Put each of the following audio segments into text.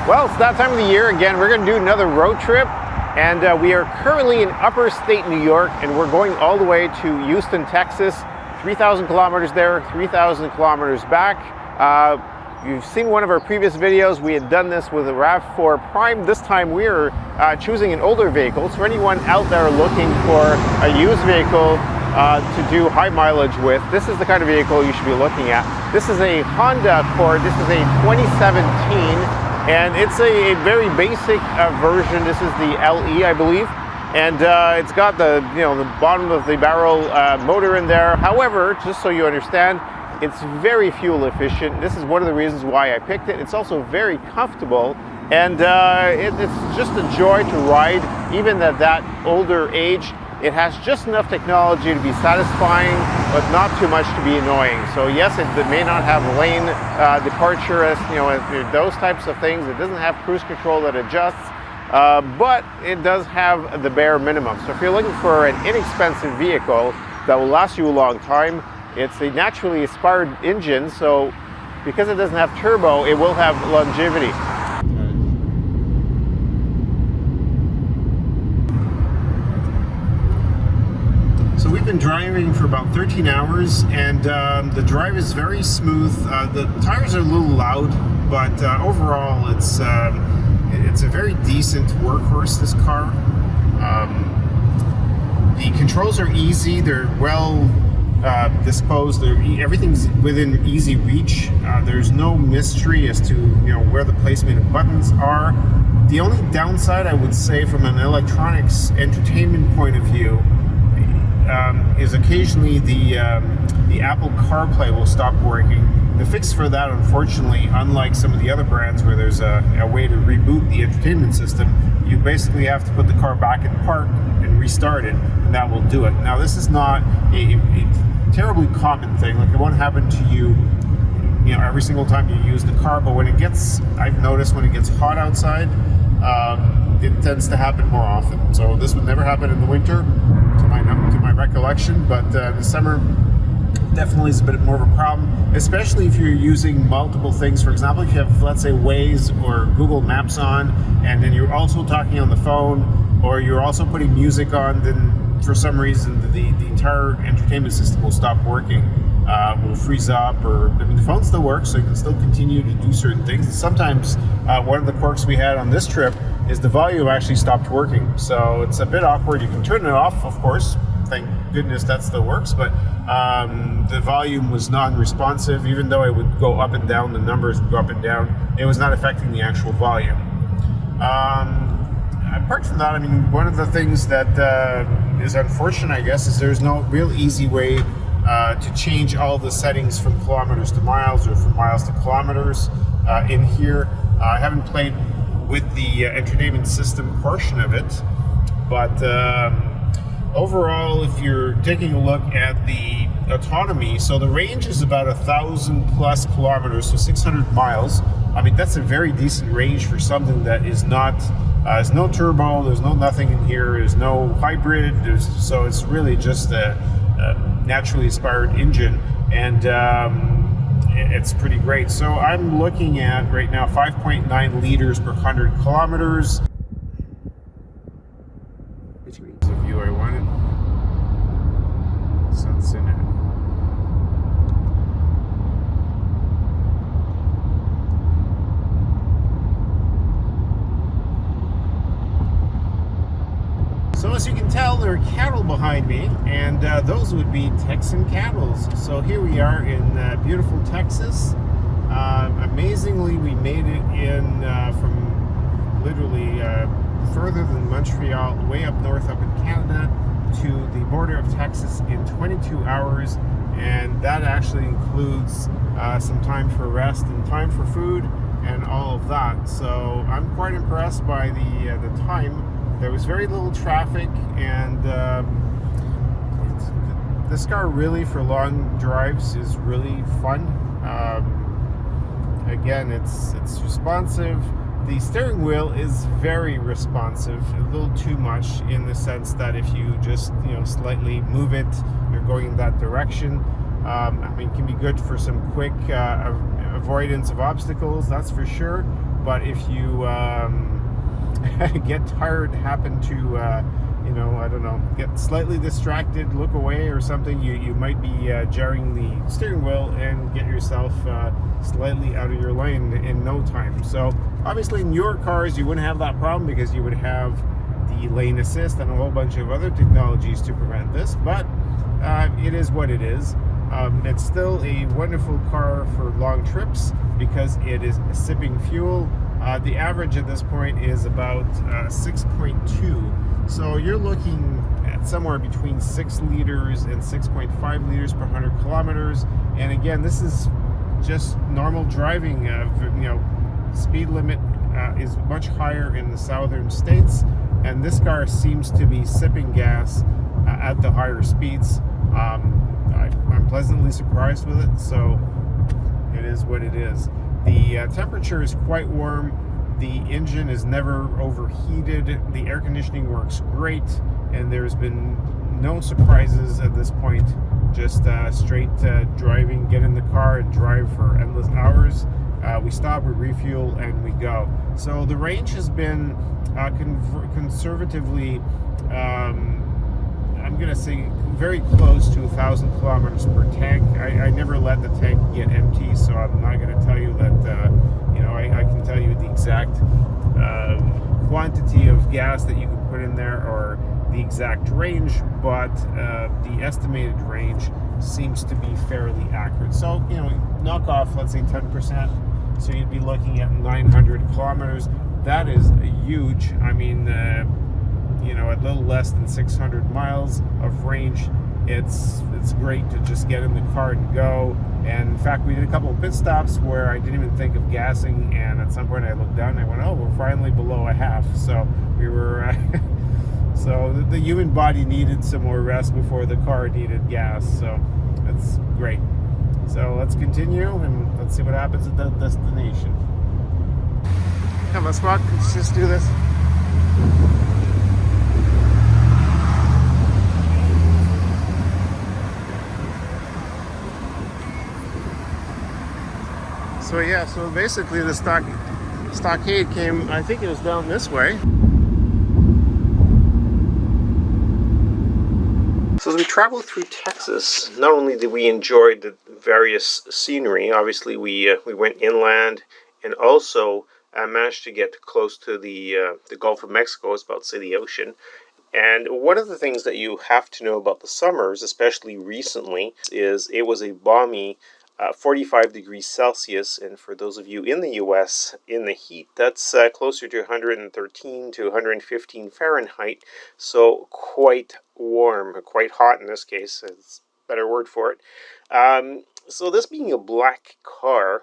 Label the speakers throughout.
Speaker 1: Well, it's that time of the year again. We're going to do another road trip, and we are currently in upper state New York, and we're going all the way to Houston, Texas. 3,000 kilometers there, 3,000 kilometers back. You've seen one of our previous videos. We had done this with a RAV4 Prime. This time we're choosing an older vehicle. So for anyone out there looking for a used vehicle to do high mileage with, this is the kind of vehicle you should be looking at. This is a Honda Accord. This is a 2017. And it's a very basic version. This is the LE, I believe, and it's got the the bottom of the barrel motor in there. However, just so you understand, it's very fuel efficient. This is one of the reasons why I picked it. It's also very comfortable, and it's just a joy to ride, even at that older age. It has just enough technology to be satisfying, but not too much to be annoying. So yes, it may not have lane departure, as those types of things. It doesn't have cruise control that adjusts, but it does have the bare minimum. So if you're looking for an inexpensive vehicle that will last you a long time, it's a naturally aspired engine. So because it doesn't have turbo, it will have longevity. So we've been driving for about 13 hours, and the drive is very smooth. The tires are a little loud, but overall it's a very decent workhorse, this car. The controls are easy. They're well disposed. Everything's within easy reach. There's no mystery as to where the placement of buttons are. The only downside, I would say, from an electronics entertainment point of view, is occasionally the Apple CarPlay will stop working. The fix for that, unfortunately, unlike some of the other brands where there's a way to reboot the entertainment system, you basically have to put the car back in park and restart it, and that will do it. Now, this is not a terribly common thing. Like, it won't happen to you every single time you use the car, but I've noticed when it gets hot outside, it tends to happen more often. So this would never happen in the winter, to my recollection, but the summer definitely is a bit more of a problem, especially if you're using multiple things. For example, if you have, let's say, Waze or Google Maps on, and then you're also talking on the phone, or you're also putting music on, then for some reason the entire entertainment system will stop working, will freeze up, the phone still works, so you can still continue to do certain things. And sometimes one of the quirks we had on this trip is the volume actually stopped working, so it's a bit awkward. You can turn it off, of course, thank goodness that still works, but the volume was non-responsive. Even though it would go up and down, the numbers would go up and down, it was not affecting the actual volume. Apart from that, one of the things that is unfortunate, I guess, is there's no real easy way to change all the settings from kilometers to miles or from miles to kilometers in here. I haven't played with the entertainment system portion of it, but overall, if you're taking a look at the autonomy, so the range is about 1,000 plus kilometers, so 600 miles. That's a very decent range for something that is not, there's no turbo, there's no nothing in here, there's no hybrid, so it's really just a naturally aspired engine, and it's pretty great. So I'm looking at right now 5.9 liters per 100 kilometers. Which means the view I wanted. Sun's in it. So as you can tell, there are cattle behind me, and those would be Texan cattle. So here we are in beautiful Texas. Amazingly, we made it in from literally further than Montreal, way up north, up in Canada, to the border of Texas in 22 hours, and that actually includes some time for rest and time for food and all of that. So I'm quite impressed by the time. There was very little traffic, and this car really, for long drives, is really fun. Again, it's responsive. The steering wheel is very responsive, a little too much, in the sense that if you just slightly move it, you're going in that direction. It can be good for some quick avoidance of obstacles, that's for sure. But if you get tired, happen to I don't know, get slightly distracted, look away or something, you might be jarring the steering wheel and get yourself slightly out of your lane in no time. So obviously in your cars you wouldn't have that problem, because you would have the lane assist and a whole bunch of other technologies to prevent this. But it is what it is. It's still a wonderful car for long trips because it is sipping fuel. The average at this point is about 6.2. So you're looking at somewhere between 6 liters and 6.5 liters per 100 kilometers. And again, this is just normal driving. Speed limit is much higher in the southern states, and this car seems to be sipping gas at the higher speeds. I'm pleasantly surprised with it, so it is what it is. The temperature is quite warm. The engine is never overheated. The air conditioning works great, and there's been no surprises at this point. Just straight driving, get in the car and drive for endless hours. We stop, we refuel, and we go. So the range has been conservatively, I'm going to say very close to 1,000 kilometers per tank. I never let the tank get empty, so I'm not going to tell you that, I can tell you the exact quantity of gas that you can put in there or the exact range, but the estimated range seems to be fairly accurate. So, knock off, let's say 10%. So you'd be looking at 900 kilometers. That is huge. I mean, a little less than 600 miles of range. It's great to just get in the car and go. And in fact, we did a couple of pit stops where I didn't even think of gassing, and at some point I looked down and I went, oh, we're finally below a half. So we were so the human body needed some more rest before the car needed gas. So that's great. So let's continue and let's see what happens at the destination. Come on, Spock, let's just do this. So basically the stockade came, I think it was down this way. So as we traveled through Texas, not only did we enjoy the various scenery, obviously we went inland, and also managed to get close to the Gulf of Mexico. It's about to say the ocean. And one of the things that you have to know about the summers, especially recently, is it was a balmy 45 degrees Celsius, and for those of you in the US, in the heat, that's closer to 113 to 115 Fahrenheit, so quite warm, quite hot in this case, is a better word for it. So this being a black car,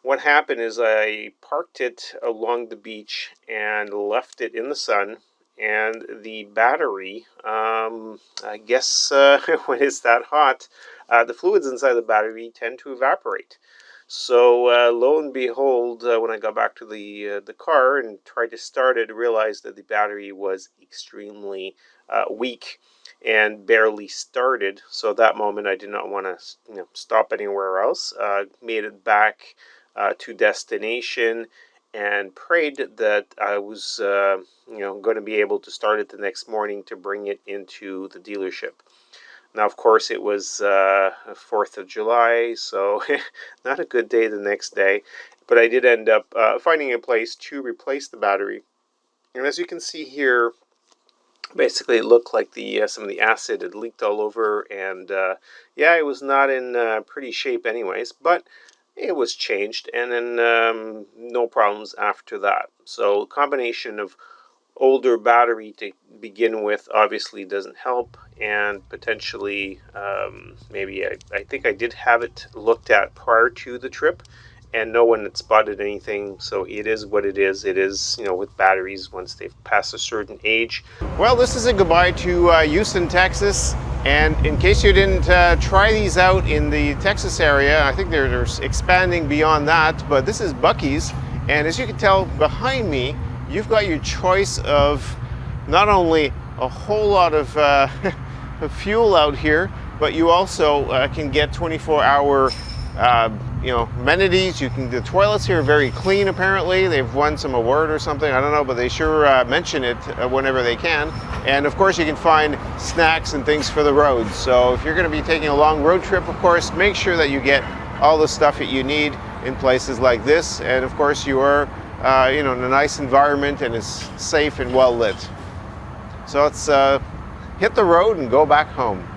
Speaker 1: what happened is I parked it along the beach and left it in the sun, and the battery, I guess when it's that hot, the fluids inside the battery tend to evaporate. So lo and behold, when I got back to the car and tried to start it, I realized that the battery was extremely weak and barely started. So at that moment, I did not want to stop anywhere else. Made it back to destination and prayed that I was going to be able to start it the next morning to bring it into the dealership. Now, of course, it was 4th of July, so not a good day the next day. But I did end up finding a place to replace the battery. And as you can see here, basically it looked like some of the acid had leaked all over. And it was not in pretty shape anyways. But it was changed, and then no problems after that. So a combination of older battery to begin with obviously doesn't help, and potentially maybe I think I did have it looked at prior to the trip, and no one had spotted anything. So it is what it is. It is, with batteries, once they've passed a certain age. Well, this is a goodbye to Houston, Texas. And in case you didn't try these out in the Texas area, I think they're expanding beyond that, but this is Buc-ee's. And as you can tell behind me, you've got your choice of not only a whole lot of fuel out here, but you also can get 24-hour amenities. The toilets here are very clean. Apparently, they've won some award or something. I don't know, but they sure mention it whenever they can. And of course, you can find snacks and things for the roads. So if you're going to be taking a long road trip, of course, make sure that you get all the stuff that you need in places like this. And of course, you are in a nice environment and it's safe and well lit. So let's hit the road and go back home.